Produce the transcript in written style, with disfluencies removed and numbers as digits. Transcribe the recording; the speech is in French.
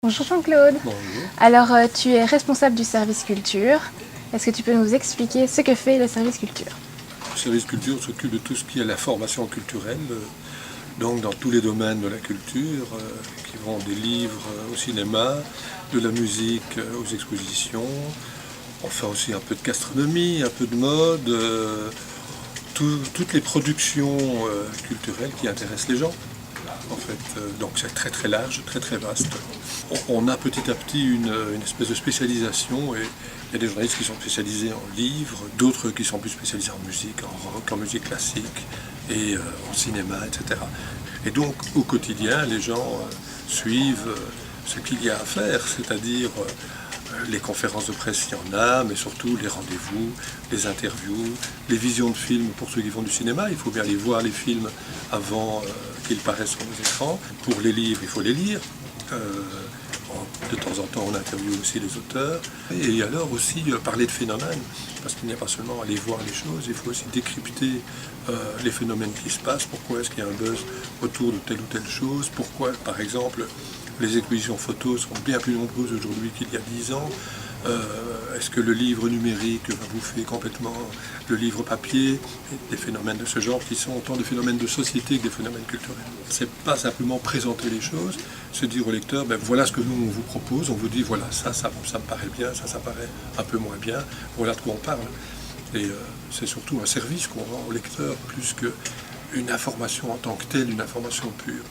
Bonjour Jean-Claude. Bonjour. Alors, tu es responsable du service culture. Est-ce que tu peux nous expliquer ce que fait le service culture? Le service culture s'occupe de tout ce qui est la formation culturelle, donc dans tous les domaines de la culture, qui vont des livres au cinéma, de la musique aux expositions. On fait aussi un peu de gastronomie, un peu de mode, toutes les productions culturelles qui intéressent les gens. En fait, donc c'est très très large, très très vaste. On a petit à petit une espèce de spécialisation et il y a des journalistes qui sont spécialisés en livres, d'autres qui sont plus spécialisés en musique, en rock, en musique classique et en cinéma, etc. Et donc au quotidien, les gens suivent ce qu'il y a à faire, c'est-à-dire les conférences de presse, il y en a, mais surtout les rendez-vous, les interviews, les visions de films pour ceux qui font du cinéma. Il faut bien aller voir les films avant qu'ils paraissent sur nos écrans. Pour les livres, il faut les lire. De temps en temps, on interviewe aussi les auteurs. Et alors aussi parler de phénomènes, parce qu'il n'y a pas seulement aller voir les choses, il faut aussi décrypter les phénomènes qui se passent. Pourquoi est-ce qu'il y a un buzz autour de telle ou telle chose? Pourquoi, par exemple, les expositions photos sont bien plus nombreuses aujourd'hui qu'il y a 10 ans. Est-ce que le livre numérique va bouffer complètement le livre papier? Des phénomènes de ce genre qui sont autant des phénomènes de société que des phénomènes culturels. C'est pas simplement présenter les choses, se dire au lecteur, ben voilà ce que nous on vous propose, on vous dit voilà ça me paraît bien, ça paraît un peu moins bien, voilà de quoi on parle. Et c'est surtout un service qu'on rend au lecteur plus qu'une information en tant que telle, une information pure.